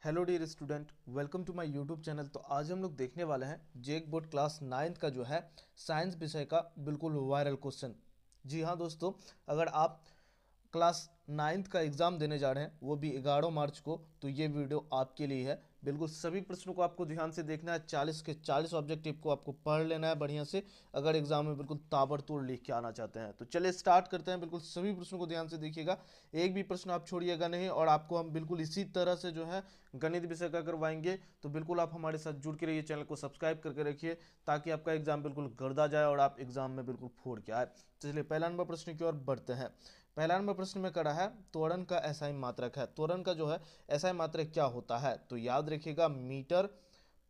Hello dear student, welcome to my YouTube channel. तो आज हम लोग देखने वाले हैं जेक बोर्ड क्लास 9th का जो है साइंस विषय का बिल्कुल वायरल क्वेश्चन। जी हाँ दोस्तों, अगर आप क्लास 9th का एग्ज़ाम देने जा रहे हैं वो भी 11 मार्च को, तो ये वीडियो आपके लिए है। बिल्कुल सभी प्रश्नों को आपको ध्यान से देखना है, 40 के 40 ऑब्जेक्टिव को आपको पढ़ लेना है बढ़िया से, अगर एग्जाम में बिल्कुल ताबड़तोड़ लिख के आना चाहते हैं। तो चलिए स्टार्ट करते हैं। बिल्कुल सभी प्रश्नों को ध्यान से देखिएगा, एक भी प्रश्न आप छोड़िएगा नहीं। और आपको हम बिल्कुल इसी तरह से जो है गणित विषय का करवाएंगे, तो बिल्कुल आप हमारे साथ जुड़ के रहिए, चैनल को सब्सक्राइब करके रखिए ताकि आपका एग्जाम बिल्कुल गर्दा जाए और आप एग्जाम में बिल्कुल फोड़ के आए। चलिए पहला नंबर प्रश्न की ओर बढ़ते हैं। पहला नंबर प्रश्न में करा है त्वरण का एसआई मात्रक है। त्वरण का जो है एसआई मात्रक क्या होता है, तो याद रखिएगा मीटर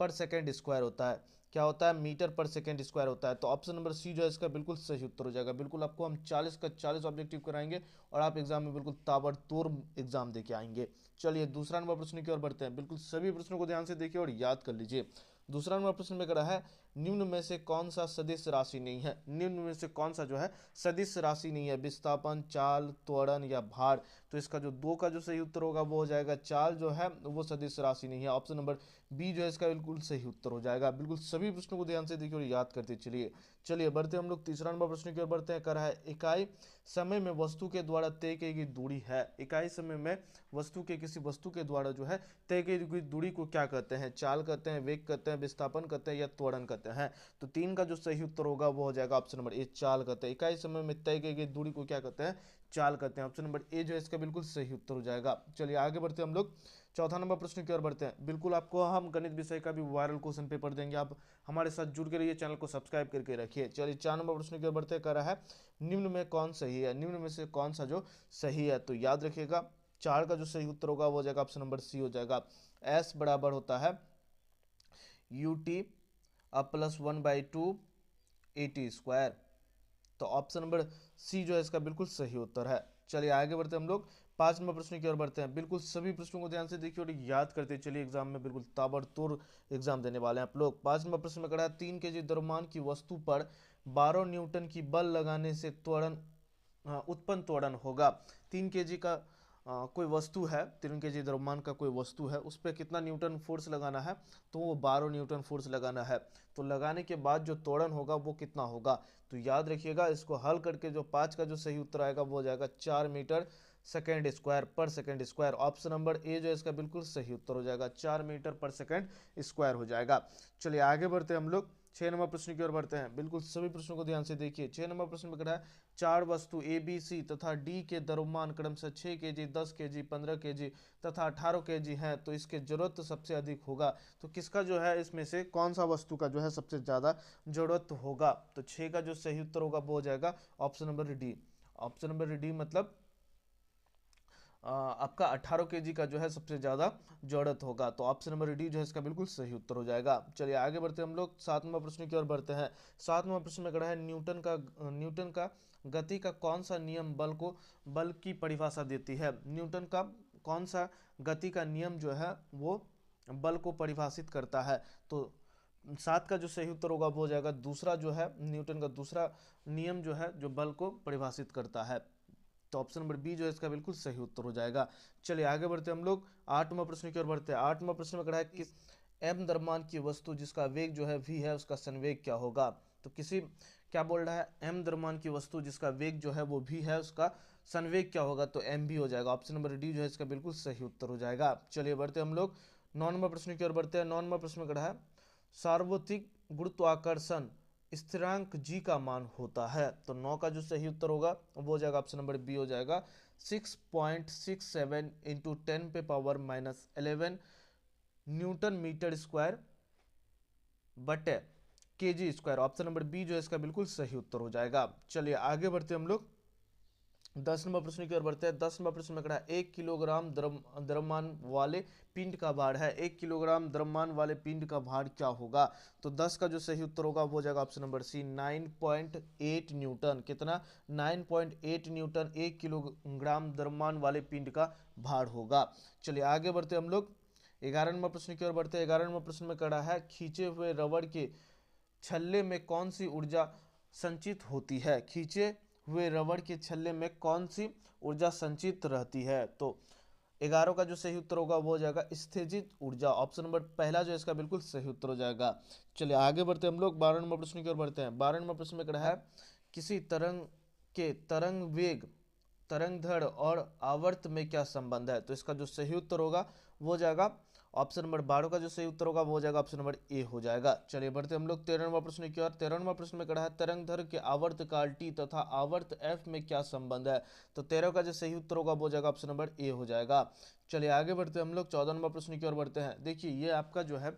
पर सेकेंड स्क्वायर होता है। क्या होता है? मीटर पर सेकेंड स्क्वायर होता है। तो ऑप्शन नंबर सी जो है इसका बिल्कुल सही उत्तर हो जाएगा। बिल्कुल आपको हम 40 का 40 ऑब्जेक्टिव कराएंगे और आप एग्जाम में बिल्कुल ताबड़तोड़ एग्जाम देके आएंगे। चलिए दूसरा नंबर प्रश्न की ओर बढ़ते हैं। बिल्कुल सभी प्रश्नों को ध्यान से देखिए और याद कर लीजिए। दूसरा नंबर प्रश्न में करा है निम्न में से कौन सा सदिश राशि नहीं है। निम्न में से कौन सा जो है सदिश राशि नहीं है? विस्थापन, चाल, त्वरण या भार। तो इसका जो दो का जो सही उत्तर होगा वो हो जाएगा चाल जो है वो सदिश राशि नहीं है। ऑप्शन नंबर बी जो है इसका बिल्कुल सही उत्तर हो जाएगा। बिल्कुल सभी प्रश्नों को ध्यान से देखिए और याद करते चलिए। चलिए बढ़ते हम लोग तीसरा नंबर प्रश्न की ओर बढ़ते हैं। कर है इकाई समय में वस्तु के द्वारा तय की गई दूरी है। इकाई समय में वस्तु के किसी वस्तु के द्वारा जो है तय की गई दूरी को क्या कहते हैं? चाल कहते हैं, वेग कहते हैं, विस्थापन कहते हैं या त्वरण कहते हैं। तो तीन का जो सही उत्तर होगा वो हो जाएगा ऑप्शन नंबर ए, चाल कहते हैं। इकाई समय में तय की गई दूरी को क्या कहते हैं? चाल कहते हैं। ऑप्शन नंबर ए जो है इसका बिल्कुल सही उत्तर हो जाएगा। चलिए आगे बढ़ते हम लोग चौथा नंबर प्रश्न की ओर बढ़ते हैं। बिल्कुल आपको हम गणित विषय का भी वायरल क्वेश्चन पेपर देंगे, आप हमारे साथ जुड़ के रहिए, चैनल को सब्सक्राइब करके रखिए। चलिए 4 नंबर प्रश्न की ओर बढ़ते कर रहा है निम्न में कौन सही है। निम्न में से कौन सा जो सही है, तो याद रखिएगा 4 का जो सही उत्तर होगा वो हो जाएगा ऑप्शन नंबर सी हो जाएगा। एस बराबर होता है यू टी +1/2 AT स्क्वायर। तो ऑप्शन नंबर सी जो है इसका बिल्कुल सही उत्तर है। चलिए आगे बढ़ते हम लोग 5 नंबर प्रश्न की ओर बढ़ते हैं। बिल्कुल सभी प्रश्नों को ध्यान से देखिए और याद करते चलिए, एग्जाम में बिल्कुल ताबड़तोड़ एग्जाम देने वाले हैं आप लोग। 5 नंबर प्रश्न में करा है 3 kg द्रव्यमान की वस्तु पर 12 न्यूटन की बल लगाने से त्वरण उत्पन्न त्वरण होगा। 3 kg का कोई वस्तु है, 3 kg द्रव्यमान का कोई वस्तु है, उस पर कितना न्यूटन फोर्स लगाना है? तो वो 12 न्यूटन फोर्स लगाना है। तो लगाने के बाद जो त्वरण होगा वो कितना होगा? तो याद रखिएगा, इसको हल करके जो 5 का जो सही उत्तर आएगा वो हो जाएगा 4 मीटर सेकेंड स्क्वायर पर second square. Option number A जो है इसका बिल्कुल सही उत्तर हो जाएगा, 4 मीटर पर सेकेंड स्क्वायर हो जाएगा। चलिए आगे बढ़ते हम लोग 6 नंबर प्रश्न की ओर बढ़ते हैं। बिल्कुल सभी प्रश्नों को ध्यान से देखिए। 6 नंबर प्रश्न में कहा है चार वस्तु ए बी सी तथा डी के द्रव्यमान क्रमशः 6 kg, 10 kg, 15 kg तथा 18 kg हैं, तो इसके जरूरत सबसे अधिक होगा। तो किसका जो है इसमें से कौन सा वस्तु का जो है सबसे ज़्यादा जरूरत होगा? तो 6 का जो सही उत्तर होगा वो हो जाएगा option number D. Option number D मतलब आपका 18 kg का जो है सबसे ज़्यादा जरूरत होगा। तो ऑप्शन नंबर डी जो है इसका बिल्कुल सही उत्तर हो जाएगा। चलिए आगे बढ़ते हम लोग 7 नंबर प्रश्न की ओर बढ़ते हैं। 7 नंबर प्रश्न में कहा है न्यूटन का गति का कौन सा नियम बल की परिभाषा देती है। न्यूटन का कौन सा गति का नियम जो है वो बल को परिभाषित करता है? तो 7 का जो सही उत्तर होगा वो हो जाएगा दूसरा, जो है न्यूटन का दूसरा नियम जो है जो बल को परिभाषित करता है। तो ऑप्शन नंबर बी जो है इसका बिल्कुल सही उत्तर हो जाएगा। चलिए आगे बढ़ते हम लोग 8 नंबर प्रश्न की ओर बढ़ते हैं। 8 नंबर प्रश्न में कहा है किस एम द्रव्यमान की वस्तु जिसका वेग जो है वी है उसका संवेग क्या होगा? तो किसी क्या बोल रहा है, एम द्रव्यमान की वस्तु जिसका वेग जो है वो वी है उसका संवेग क्या होगा? तो एम भी हो जाएगा। ऑप्शन नंबर डी जो है इसका बिल्कुल सही उत्तर हो जाएगा। चलिए बढ़ते हम लोग 9 नंबर प्रश्न की ओर बढ़ते हैं। 9 नंबर प्रश्न में कहा है सार्वत्रिक गुरुत्वाकर्षण स्थिरांक जी का मान होता है। तो 9 का जो सही उत्तर होगा वो हो जाएगा ऑप्शन नंबर बी हो जाएगा 6.67 इंटू 10⁻⁻11 न्यूटन मीटर स्क्वायर बटे kg square. Option number B जो है इसका बिल्कुल सही उत्तर हो जाएगा। चलिए आगे बढ़ते हम लोग 10 नंबर प्रश्न की ओर बढ़ते हैं। 10 नंबर प्रश्न में कहा 1 किलोग्राम द्रव्यमान वाले पिंड का भार है। 1 किलोग्राम द्रव्यमान वाले पिंड का भार क्या होगा? तो 10 का जो सही उत्तर होगा वो हो जाएगा ऑप्शन नंबर सी 9.8 न्यूटन। कितना? 9.8 न्यूटन 1 किलोग्राम द्रव्यमान वाले पिंड का भार होगा। चलिए आगे बढ़ते हम लोग 11 नंबर प्रश्न की ओर बढ़ते हैं। 11 नंबर प्रश्न में कहा है खींचे हुए रबड़ के छल्ले में कौन सी ऊर्जा संचित होती है? खींचे हुए रबड़ के छल्ले में कौन सी ऊर्जा संचित रहती है? तो 11 का जो सही उत्तर होगा वो हो जाएगा स्थितिज ऊर्जा। ऑप्शन नंबर पहला जो है इसका बिल्कुल सही उत्तर हो जाएगा। चलिए आगे बढ़ते हैं हम लोग 12 नंबर प्रश्न की ओर बढ़ते हैं। 12 नंबर प्रश्न में कहा है किसी तरंग के तरंग वेग, तरंग दैर्घ्य और आवर्त में क्या संबंध है। तो इसका जो सही उत्तर होगा वो हो जाएगा ऑप्शन नंबर 12 का जो सही उत्तर होगा वो हो जाएगा ऑप्शन नंबर ए हो जाएगा। चलिए बढ़ते हम लोग 13 नंबर प्रश्न की ओर। 13 नंबर प्रश्न में कहा है तरंग दैर्घ्य के आवर्त काल टी तथा आवर्त एफ में क्या संबंध है। तो 13 का जो सही उत्तर होगा वो हो जाएगा ऑप्शन नंबर ए हो जाएगा। चलिए आगे बढ़ते हम लोग 14 नंबर प्रश्न की ओर बढ़ते हैं। देखिए ये आपका जो है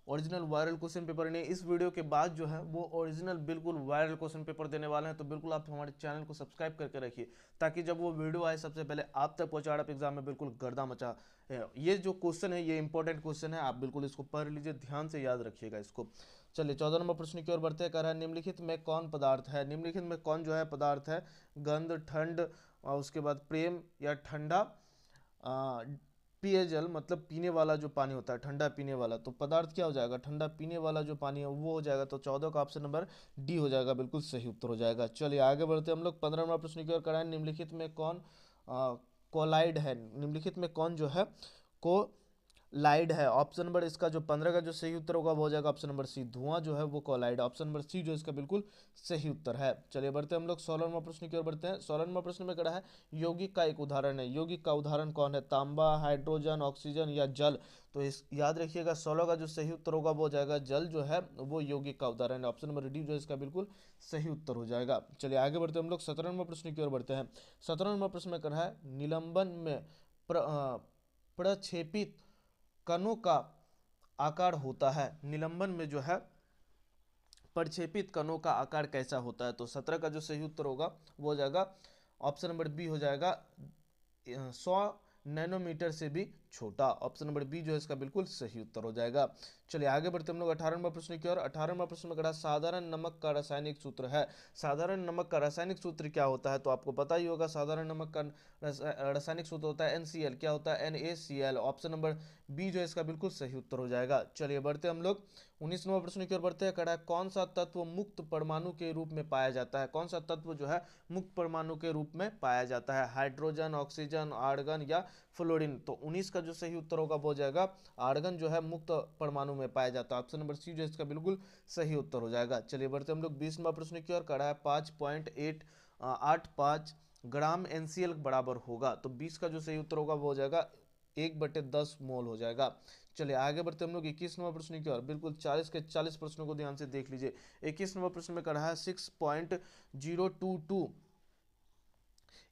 ओरिजिनल वायरल क्वेश्चन पेपर नहीं, इस वीडियो के बाद जो है वो ओरिजिनल बिल्कुल वायरल क्वेश्चन पेपर देने वाले हैं। तो बिल्कुल आप हमारे चैनल को सब्सक्राइब करके रखिए ताकि जब वो वीडियो आए सबसे पहले आप तक पहुंचा। आप एग्जाम में बिल्कुल गर्दा मचा। ये जो क्वेश्चन है ये इंपॉर्टेंट क्वेश्चन है, आप बिल्कुल इसको पढ़ लीजिए, ध्यान से याद रखिएगा इसको। चलिए 14 नंबर प्रश्न की ओर बढ़ते हैं। कह रहा है निम्नलिखित में कौन पदार्थ है। निम्नलिखित में कौन जो है पदार्थ है। गंध, ठंड और उसके बाद प्रेम या ठंडा पेयजल, मतलब पीने वाला जो पानी होता है ठंडा पीने वाला। तो पदार्थ क्या हो जाएगा, ठंडा पीने वाला जो पानी है वो हो जाएगा। तो 14 का ऑप्शन नंबर डी हो जाएगा, बिल्कुल सही उत्तर हो जाएगा। चलिए आगे बढ़ते हम लोग 15 नंबर प्रश्न की ओर। कराएं निम्नलिखित में कौन कोलाइड है। निम्नलिखित में कौन जो है को लाइड है। ऑप्शन नंबर इसका जो 15 का जो सही उत्तर होगा वो हो जाएगा ऑप्शन नंबर सी, धुआं जो है वो कोलाइड। ऑप्शन नंबर सी जो इसका बिल्कुल सही उत्तर है। चलिए बढ़ते हम लोग 16 नंबर प्रश्न की ओर बढ़ते हैं। 16 नंबर प्रश्न में कहा है यौगिक का एक उदाहरण है। यौगिक का उदाहरण कौन है। तांबा, हाइड्रोजन, ऑक्सीजन या जल। तो इस याद रखिएगा 16 का जो सही उत्तर होगा वो हो जाएगा जल जो है वो यौगिक का उदाहरण है। ऑप्शन नंबर डी जो है इसका बिल्कुल सही उत्तर हो जाएगा। चलिए आगे बढ़ते हम लोग 17 नंबर प्रश्न की ओर बढ़ते हैं। 17 नंबर प्रश्न में कहा है निलंबन में प्रक्षेपित कणों का आकार होता है। निलंबन में जो है प्रक्षेपित कणों का आकार कैसा होता है। तो 17 का जो सही उत्तर होगा वो हो जाएगा ऑप्शन नंबर बी हो जाएगा 100 नैनोमीटर से भी छोटा। ऑप्शन नंबर बी जो है इसका बिल्कुल सही उत्तर हो जाएगा। चलिए आगे बढ़ते हम लोग 18 नंबर प्रश्न की ओर। 18 नंबर प्रश्न में कहा साधारण नमक का रासायनिक सूत्र है। साधारण नमक का रासायनिक सूत्र क्या होता है। तो आपको पता ही होगा साधारण नमक का रासायनिक सूत्र होता है NaCl। क्या होता है NaCl। ऑप्शन नंबर बी जो है इसका बिल्कुल सही उत्तर हो जाएगा। चलिए बढ़ते हम लोग 19 नंबर प्रश्न की ओर बढ़ते हैं। कड़ा कौन सा तत्व मुक्त परमाणु के रूप में पाया जाता है। कौन सा तत्व जो है मुक्त परमाणु के रूप में पाया जाता है। हाइड्रोजन, ऑक्सीजन, आर्गन या फ्लोरीन। तो 19 का जो सही उत्तर होगा वो हो जाएगा आर्गन जो है मुक्त परमाणु में पाया जाता है। ऑप्शन नंबर सी जो है इसका बिल्कुल सही उत्तर हो जाएगा। चलिए बढ़ते हम लोग 20 नंबर प्रश्न की ओर। कड़ा है 5.85 ग्राम NaCl बराबर होगा। तो 20 का जो सही उत्तर होगा वो हो जाएगा 1/10 मोल हो जाएगा। चलिए आगे बढ़ते हम लोग 21 नंबर प्रश्न की ओर। बिल्कुल 40 के 40 प्रश्नों को ध्यान से देख लीजिए। 21 नंबर प्रश्न में कहा है 6.022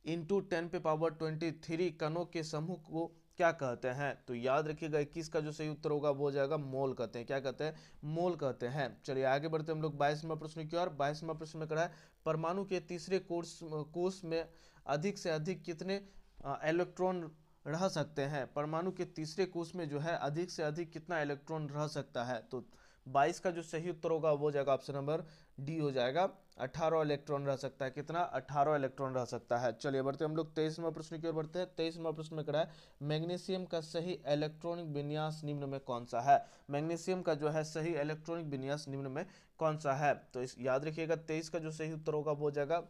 इंटू 10⁻23 कणों के समूह को क्या कहते हैं। तो याद रखिएगा 21 का जो सही उत्तर होगा वो हो जाएगा मोल कहते हैं। क्या कहते हैं, मोल कहते हैं। चलिए आगे बढ़ते हम लोग 22 नंबर प्रश्न की ओर। 22 नंबर प्रश्न में कहा है परमाणु के तीसरे कोष में अधिक से अधिक कितने इलेक्ट्रॉन रह सकते हैं। परमाणु के तीसरे कोष में जो है अधिक से अधिक कितना इलेक्ट्रॉन रह सकता है। तो 22 का जो सही उत्तर होगा वो हो जाएगा ऑप्शन नंबर डी हो जाएगा 18 इलेक्ट्रॉन रह सकता है। कितना, 18 इलेक्ट्रॉन रह सकता है। चलिए बढ़ते हम लोग 23 नंबर प्रश्न की ओर बढ़ते हैं। 23 नंबर प्रश्न में कहा है मैग्नीशियम का सही इलेक्ट्रॉनिक विन्यास निम्न में कौन सा है। मैग्नीशियम का जो है सही इलेक्ट्रॉनिक विन्यास निम्न में कौन सा है। तो इस याद रखिएगा 23 का जो सही उत्तर होगा वो हो जाएगा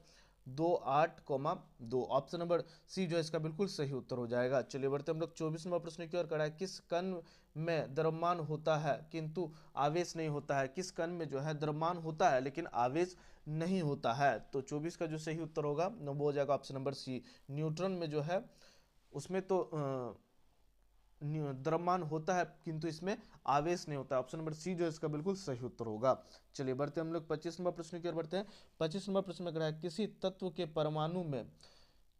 28,2। ऑप्शन नंबर सी जो है इसका बिल्कुल सही उत्तर हो जाएगा। चलिए बढ़ते हम लोग 24 नंबर प्रश्न की ओर। करा है किस कण में द्रव्यमान होता है किंतु आवेश नहीं होता है। किस कण में जो है द्रव्यमान होता है लेकिन आवेश नहीं होता है। तो 24 का जो सही उत्तर होगा वो हो जाएगा ऑप्शन नंबर सी, न्यूट्रॉन में जो है उसमें तो द्रव्यमान होता है किंतु इसमें आवेश नहीं होता। ऑप्शन नंबर सी जो है इसका बिल्कुल सही उत्तर होगा। चलिए बढ़ते हम लोग 25 नंबर प्रश्न की ओर बढ़ते हैं। 25 नंबर प्रश्न में कहा है किसी तत्व के परमाणु में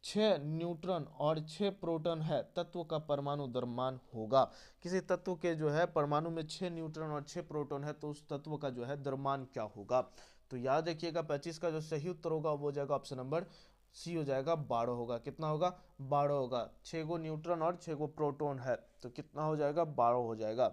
6 न्यूट्रॉन और 6 प्रोटॉन है, तत्व का परमाणु द्रव्यमान होगा। किसी तत्व के जो है परमाणु में 6 न्यूट्रॉन और 6 प्रोटॉन है तो उस तत्व का जो है द्रव्यमान क्या होगा। तो याद रखिएगा 25 का जो सही उत्तर होगा वो हो जाएगा ऑप्शन नंबर सी हो जाएगा 12 होगा। कितना होगा, 12 होगा। 6 गो न्यूट्रॉन और 6 गो प्रोटॉन है तो कितना हो जाएगा, 12 हो जाएगा।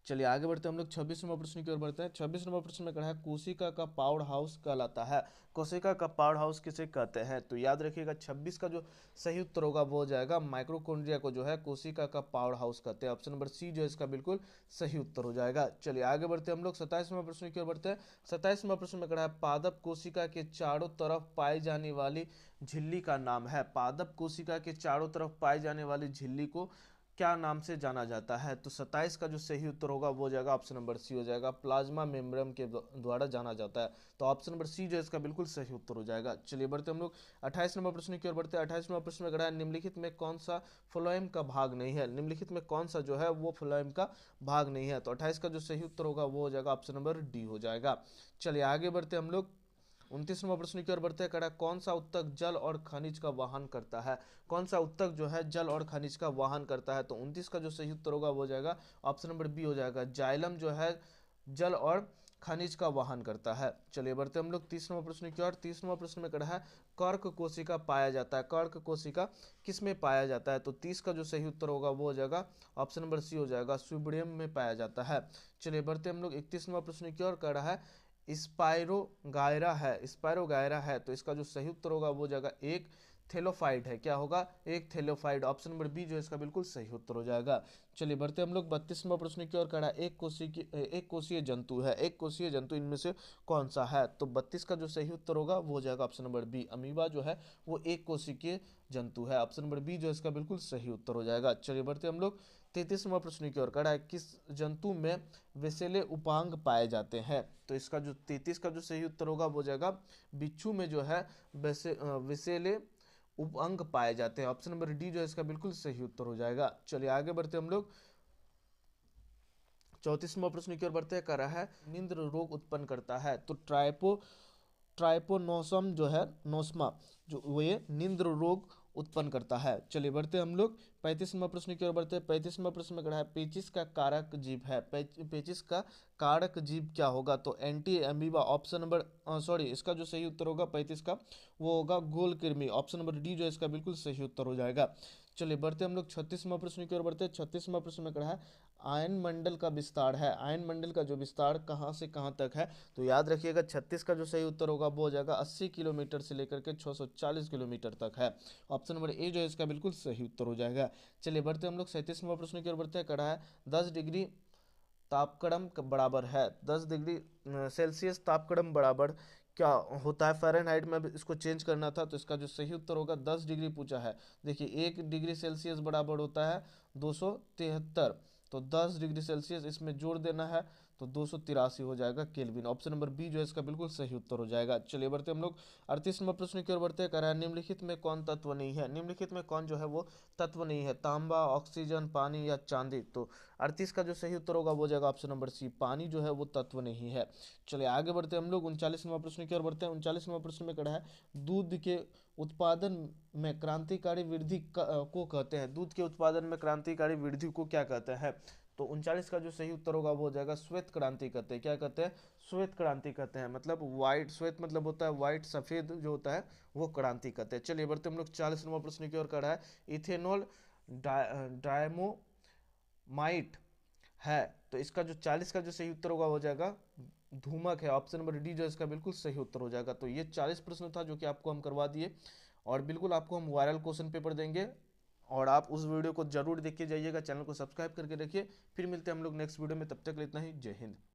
चलिए आगे बढ़ते हैं हम लोग 26वां प्रश्न की ओर बढ़ते हैं। 26वां प्रश्न में कहा है कोशिका का पावर हाउस कहलाता है। कोशिका का पावर हाउस किसे कहते हैं? तो याद रखिएगा 26 का जो सही उत्तर होगा वो हो जाएगा माइक्रोकोन्ड्रिया को जो है कोशिका का पावर हाउस कहते हैं। ऑप्शन नंबर सी जो है इसका बिल्कुल सही उत्तर हो जाएगा। चलिए आगे बढ़ते हैं हम लोग 27वां प्रश्न की ओर बढ़ते हैं। 27वां प्रश्न में कहा है पादप कोशिका के चारों तरफ पाई जाने वाली झिल्ली का नाम है। पादप कोशिका के चारों तरफ पाई जाने वाली झिल्ली को क्या नाम से जाना जाता है? तो 27 का जो सही उत्तर होगा वो हो जाएगा ऑप्शन नंबर सी हो जाएगा, प्लाज्मा मेम्ब्रेन के द्वारा जाना जाता है। तो ऑप्शन नंबर सी जो है इसका बिल्कुल सही उत्तर हो जाएगा। चलिए बढ़ते हम लोग 28 नंबर प्रश्न की ओर बढ़ते हैं। 28वां प्रश्न में कहा है निम्नलिखित में कौन सा फ्लोएम का भाग नहीं है? निम्नलिखित में कौन सा जो है वो फ्लोएम का भाग नहीं है? तो 28 का जो सही उत्तर होगा वो हो जाएगा ऑप्शन नंबर डी हो जाएगा। चलिए आगे बढ़ते हम लोग 29वां प्रश्न की ओर बढ़ते हैं। कड़ा कौन सा उत्तक जल और खनिज का वाहन करता है? कौन सा उत्तक जो है जल और खनिज का वाहन करता है? तो 29 का जो सही उत्तर होगा वो हो जाएगा ऑप्शन नंबर बी हो जाएगा, जाइलम जो है जल और खनिज का वाहन करता है। चलिए बढ़ते हम लोग 30वां प्रश्न की ओर। 30वां प्रश्न में कड़ा है कर्क कोशिका पाया जाता है। कर्क कोशिका किस में पाया जाता है? तो 30 का जो सही उत्तर होगा वो हो जाएगा ऑप्शन नंबर सी हो जाएगा, स्यूबिडियम में पाया जाता है। चलिए बढ़ते हम लोग 31वां प्रश्न की ओर। कड़ा है स्पाइरोगायरा है। स्पाइरोगायरा है तो इसका जो सही उत्तर होगा वो जगह एक थेलोफाइट है। क्या होगा? एक थेलोफाइट। ऑप्शन नंबर बी जो है इसका बिल्कुल सही उत्तर हो जाएगा। चलिए बढ़ते हम लोग 32वां प्रश्न की ओर। कड़ा एक कोशीय जंतु है। एक कोशीय जंतु इनमें से कौन सा है? तो 32 का जो सही उत्तर होगा वो हो जाएगा ऑप्शन नंबर बी, अमीबा जो है वो एक कोशिकीय जंतु है। ऑप्शन नंबर बी जो है इसका बिल्कुल सही उत्तर हो जाएगा। चलिए बढ़ते हम लोग 33वां प्रश्न की ओर। कड़ा है किस जंतु में विषैले उपांग पाए जाते हैं? तो इसका जो 33 का जो सही उत्तर होगा वो हो जाएगा बिच्छू में जो है विषैले उपांग पाए जाते हैं। ऑप्शन नंबर डी जो है इसका बिल्कुल सही उत्तर हो जाएगा। चलिए आगे बढ़ते हम लोग 34वां प्रश्न की ओर बढ़ते हैं। कर रहा है निंद्र रोग उत्पन्न करता है। तो ट्राइपोनोसम जो है नोस्मा जो वो ये निंद्र रोग उत्पन्न करता है। चलिए बढ़ते हम लोग 35वां प्रश्न की ओर बढ़ते हैं। 35वां प्रश्न में कहा है पेचिस का कारक जीव है। पेचिस का कारक जीव क्या होगा? तो anti amoeba. Option number sorry इसका जो सही उत्तर होगा 35 का वो होगा गोल कृमि। ऑप्शन नंबर डी जो है इसका बिल्कुल सही उत्तर हो जाएगा। चलिए बढ़ते हम लोग 36वां प्रश्न की ओर बढ़ते हैं। 36वां प्रश्न में कहा है आयन मंडल का विस्तार है। आयन मंडल का जो विस्तार कहाँ से कहाँ तक है? तो याद रखिएगा 36 का जो सही उत्तर होगा वो हो जाएगा 80 किलोमीटर से लेकर के 640 किलोमीटर तक है। ऑप्शन नंबर ए जो है इसका बिल्कुल सही उत्तर हो जाएगा। चलिए बढ़ते हम लोग 37वां प्रश्न की ओर बढ़ते हैं। कड़ा है 10 डिग्री तापक्रम बराबर है। 10 डिग्री सेल्सियस तापक्रम बराबर क्या होता है? फ़ारेनहाइट में अब इसको चेंज करना था तो इसका जो सही उत्तर होगा 10 डिग्री पूछा है। देखिए 1 डिग्री सेल्सियस बराबर होता है 273, तो 10 डिग्री सेल्सियस इसमें जोड़ देना है तो 283 हो जाएगा केल्विन। ऑप्शन नंबर बी जो है इसका बिल्कुल सही उत्तर हो जाएगा। चलिए बढ़ते हम लोग 38वां प्रश्न की ओर बढ़ते हैं। कह रहा है निम्नलिखित में कौन तत्व नहीं है? निम्नलिखित में कौन जो है वो तत्व नहीं है? तांबा, ऑक्सीजन, पानी या चांदी? तो 38 का जो सही उत्तर होगा वो जाएगा ऑप्शन नंबर सी, पानी जो है वो तत्व नहीं है। चलिए आगे बढ़ते हैं हम लोग 39वां प्रश्न की ओर बढ़ते हैं। 39वां प्रश्न में कहा है दूध के उत्पादन में क्रांतिकारी वृद्धि को कहते हैं। दूध के उत्पादन में क्रांतिकारी वृद्धि को क्या कहते हैं? तो 39 का जो सही उत्तर होगा वो हो जाएगा श्वेत क्रांति कहते हैं। क्या कहते हैं? श्वेत क्रांति कहते हैं। मतलब वाइट, श्वेत मतलब होता है वाइट, सफ़ेद जो होता है वो क्रांति कहते हैं। चलिए बढ़ते हम लोग 40वां प्रश्न की ओर। कहा है इथेनॉल डायमोमाइट है। तो इसका जो 40 का जो सही उत्तर होगा हो जाएगा धूमक है। ऑप्शन नंबर डी जो है इसका बिल्कुल सही उत्तर हो जाएगा। तो ये 40 प्रश्न था जो कि आपको हम करवा दिए और बिल्कुल आपको हम वायरल क्वेश्चन पेपर देंगे और आप उस वीडियो को जरूर देखिए जाइएगा। चैनल को सब्सक्राइब करके रखिए। फिर मिलते हैं हम लोग नेक्स्ट वीडियो में, तब तक के लिए इतना ही। जय हिंद।